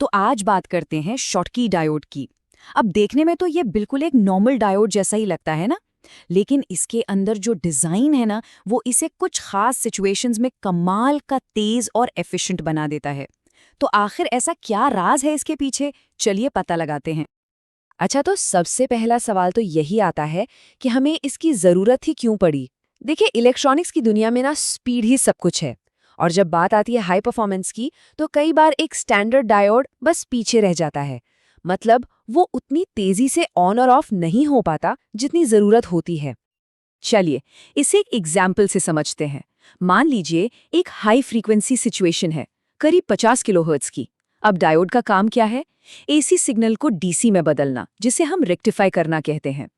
तो आज बात करते हैं शॉटकी डायोड की। अब देखने में तो ये बिल्कुल एक नॉर्मल डायोड जैसा ही लगता है ना, लेकिन इसके अंदर जो डिजाइन है ना, वो इसे कुछ खास सिचुएशंस में कमाल का तेज और एफिशिएंट बना देता है। तो आखिर ऐसा क्या राज है इसके पीछे, चलिए पता लगाते हैं। अच्छा, तो सबसे पहला सवाल तो यही आता है कि हमें इसकी जरूरत ही क्यों पड़ी। देखिए, इलेक्ट्रॉनिक्स की दुनिया में ना स्पीड ही सब कुछ है, और जब बात आती है हाई परफॉर्मेंस की तो कई बार एक स्टैंडर्ड डायोड बस पीछे रह जाता है। मतलब वो उतनी तेजी से ऑन और ऑफ नहीं हो पाता जितनी जरूरत होती है। चलिए इसे एक एग्जाम्पल से समझते हैं। मान लीजिए एक हाई फ्रीक्वेंसी सिचुएशन है, करीब 50 किलोहर्ट्ज की। अब डायोड का काम क्या है? एसी सिग्नल को डीसी में बदलना, जिसे हम रेक्टिफाई करना कहते हैं।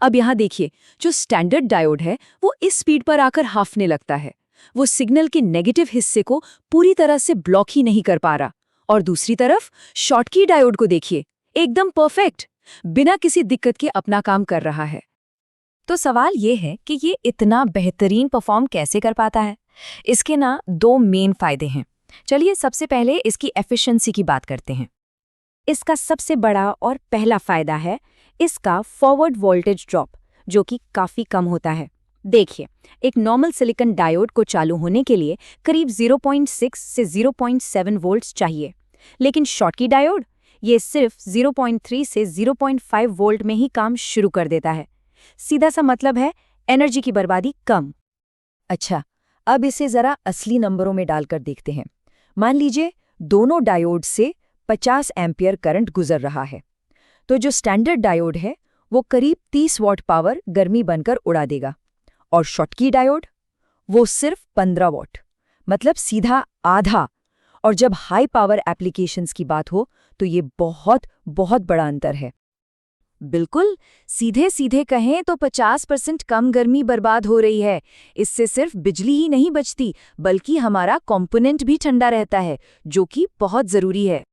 अब यहाँ देखिए, जो स्टैंडर्ड डायोड है वो इस स्पीड पर आकर हाफने लगता है। वो सिग्नल के नेगेटिव हिस्से को पूरी तरह से ब्लॉक ही नहीं कर पा रहा। और दूसरी तरफ शॉटकी डायोड को देखिए, एकदम परफेक्ट, बिना किसी दिक्कत के अपना काम कर रहा है। तो सवाल ये है कि ये इतना बेहतरीन परफॉर्म कैसे कर पाता है? इसके ना दो मेन फायदे हैं। चलिए सबसे पहले इसकी एफिशिएंसी की बात करते हैं। इसका सबसे बड़ा और पहला फायदा है इसका फॉरवर्ड वोल्टेज ड्रॉप, जो कि काफी कम होता है। देखिए, एक नॉर्मल सिलिकॉन डायोड को चालू होने के लिए करीब 0.6 से 0.7 वोल्ट्स चाहिए, लेकिन शॉटकी डायोड ये सिर्फ 0.3 से 0.5 वोल्ट में ही काम शुरू कर देता है। सीधा सा मतलब है एनर्जी की बर्बादी कम। अच्छा, अब इसे जरा असली नंबरों में डालकर देखते हैं। मान लीजिए दोनों डायोड से 50 एम्पियर करंट गुजर रहा है, तो जो स्टैंडर्ड डायोड है वो करीब 30 वॉट पावर गर्मी बनकर उड़ा देगा, और शॉटकी डायोड वो सिर्फ 15 वॉट, मतलब सीधा आधा। और जब हाई पावर एप्लीकेशंस की बात हो तो ये बहुत बहुत बड़ा अंतर है। बिल्कुल, सीधे सीधे कहें तो 50% कम गर्मी बर्बाद हो रही है। इससे सिर्फ बिजली ही नहीं बचती, बल्कि हमारा कंपोनेंट भी ठंडा रहता है, जो कि बहुत जरूरी है।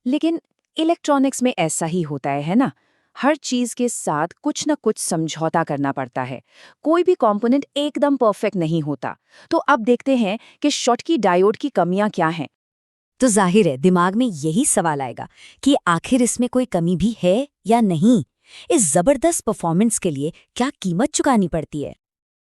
लेकिन इलेक्ट्रॉनिक्स में ऐसा ही होता है ना, हर चीज के साथ कुछ न कुछ समझौता करना पड़ता है। कोई भी कंपोनेंट एकदम परफेक्ट नहीं होता। तो अब देखते हैं कि शॉटकी डायोड की कमियां क्या हैं। तो जाहिर है दिमाग में यही सवाल आएगा कि आखिर इसमें कोई कमी भी है या नहीं। इस जबरदस्त परफॉर्मेंस के लिए क्या कीमत चुकानी पड़ती है?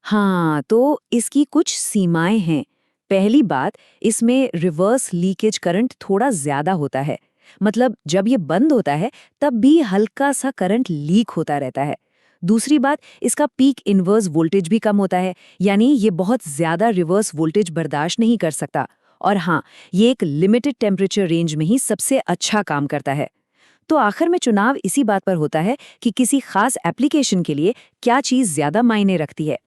हाँ, तो इसकी कुछ सीमाएं हैं। पहली बात, इसमें रिवर्स लीकेज करंट थोड़ा ज्यादा होता है। मतलब जब ये बंद होता है तब भी हल्का सा करंट लीक होता रहता है। दूसरी बात, इसका पीक इनवर्स वोल्टेज भी कम होता है, यानी ये बहुत ज्यादा रिवर्स वोल्टेज बर्दाश्त नहीं कर सकता। और हाँ, ये एक लिमिटेड टेम्परेचर रेंज में ही सबसे अच्छा काम करता है। तो आखिर में चुनाव इसी बात पर होता है कि किसी खास एप्लीकेशन के लिए क्या चीज ज्यादा मायने रखती है।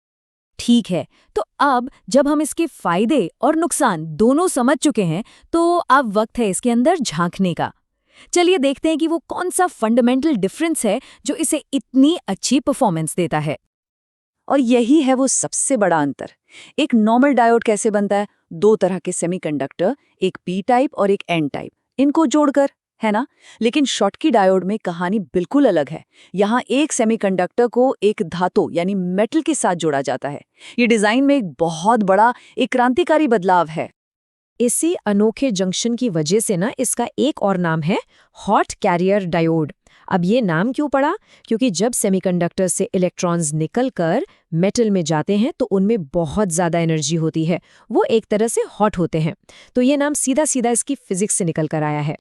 ठीक है, तो अब जब हम इसके फायदे और नुकसान दोनों समझ चुके हैं, तो अब वक्त है इसके अंदर झांकने का। चलिए देखते हैं कि वो कौन सा फंडामेंटल डिफरेंस है जो इसे इतनी अच्छी परफॉर्मेंस देता है। और यही है वो सबसे बड़ा अंतर। एक नॉर्मल डायोड कैसे बनता है? दो तरह के सेमीकंडक्टर, एक पी टाइप और एक एन टाइप, इनको जोड़कर, है ना? लेकिन शॉटकी डायोड में कहानी बिल्कुल अलग है। यहाँ एक सेमीकंडक्टर को एक धातु यानी मेटल के साथ जोड़ा जाता है। ये डिजाइन में एक बहुत बड़ा, एक क्रांतिकारी बदलाव है। इसी अनोखे जंक्शन की वजह से ना इसका एक और नाम है हॉट कैरियर डायोड। अब ये नाम क्यों पड़ा? क्योंकि जब सेमीकंडक्टर से इलेक्ट्रॉन्स निकलकर मेटल में जाते हैं तो उनमें बहुत ज़्यादा एनर्जी होती है, वो एक तरह से हॉट होते हैं। तो ये नाम सीधा सीधा इसकी फिजिक्स से निकल कर आया है।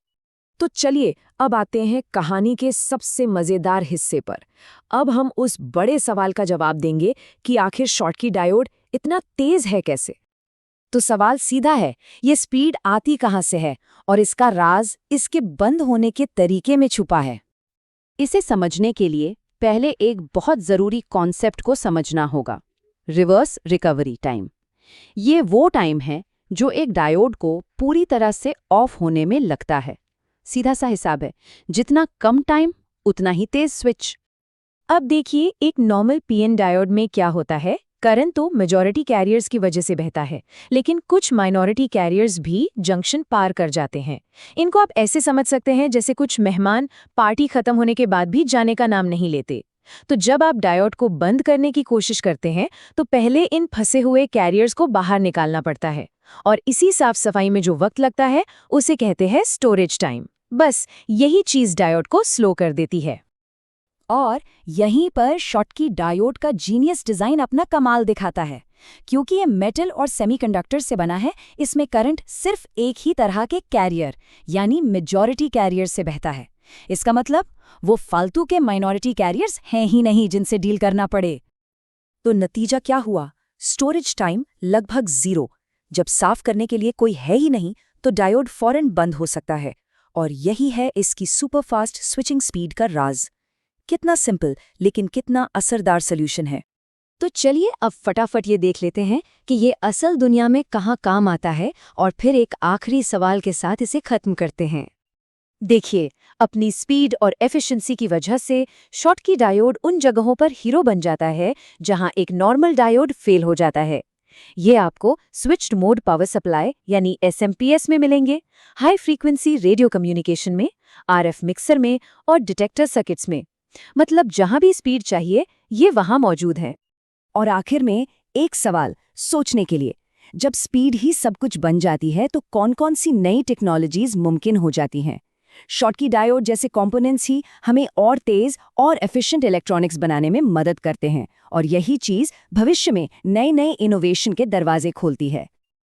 तो चलिए अब आते हैं कहानी के सबसे मज़ेदार हिस्से पर। अब हम उस बड़े सवाल का जवाब देंगे कि आखिर शॉटकी डायोड इतना तेज है कैसे। तो सवाल सीधा है, ये स्पीड आती कहाँ से है और इसका राज इसके बंद होने के तरीके में छुपा है। इसे समझने के लिए पहले एक बहुत ज़रूरी कॉन्सेप्ट को समझना होगा, रिवर्स रिकवरी टाइम। ये वो टाइम है जो एक डायोड को पूरी तरह से ऑफ होने में लगता है। सीधा सा हिसाब है, जितना कम टाइम उतना ही तेज स्विच। अब देखिए, एक नॉर्मल पीएन डायोड में क्या होता है, करंट तो मेजॉरिटी कैरियर्स की वजह से बहता है, लेकिन कुछ माइनॉरिटी कैरियर्स भी जंक्शन पार कर जाते हैं। इनको आप ऐसे समझ सकते हैं जैसे कुछ मेहमान पार्टी खत्म होने के बाद भी जाने का नाम नहीं लेते। तो जब आप डायोड को बंद करने की कोशिश करते हैं तो पहले इन फंसे हुए कैरियर्स को बाहर निकालना पड़ता है, और इसी साफ सफाई में जो वक्त लगता है उसे कहते हैं स्टोरेज टाइम। बस यही चीज डायोड को स्लो कर देती है। और यहीं पर शॉटकी डायोड का जीनियस डिजाइन अपना कमाल दिखाता है। क्योंकि ये मेटल और सेमीकंडक्टर से बना है, इसमें करंट सिर्फ एक ही तरह के कैरियर यानी मेजॉरिटी कैरियर से बहता है। इसका मतलब वो फालतू के माइनॉरिटी कैरियर्स हैं ही नहीं जिनसे डील करना पड़े। तो नतीजा क्या हुआ? स्टोरेज टाइम लगभग 0। जब साफ करने के लिए कोई है ही नहीं तो डायोड फौरन बंद हो सकता है, और यही है इसकी सुपरफास्ट स्विचिंग स्पीड का राज। कितना सिंपल लेकिन कितना असरदार सॉल्यूशन है। तो चलिए अब फटाफट ये देख लेते हैं कि ये असल दुनिया में कहाँ काम आता है, और फिर एक आखिरी सवाल के साथ इसे खत्म करते हैं। देखिए, अपनी स्पीड और एफिशिएंसी की वजह से शॉटकी डायोड उन जगहों पर हीरो बन जाता है जहां एक नॉर्मल डायोड फेल हो जाता है। ये आपको स्विच्ड मोड पावर सप्लाई यानी एसएमपीएस में मिलेंगे, हाई फ्रीक्वेंसी रेडियो कम्युनिकेशन में, आरएफ मिक्सर में और डिटेक्टर सर्किट्स में। मतलब जहां भी स्पीड चाहिए ये वहां मौजूद है। और आखिर में एक सवाल सोचने के लिए, जब स्पीड ही सब कुछ बन जाती है तो कौन-कौन सी नई टेक्नोलॉजीज मुमकिन हो जाती हैं? शॉटकी डायोड जैसे कंपोनेंट्स ही हमें और तेज और एफिशिएंट इलेक्ट्रॉनिक्स बनाने में मदद करते हैं, और यही चीज भविष्य में नए नए इनोवेशन के दरवाजे खोलती है।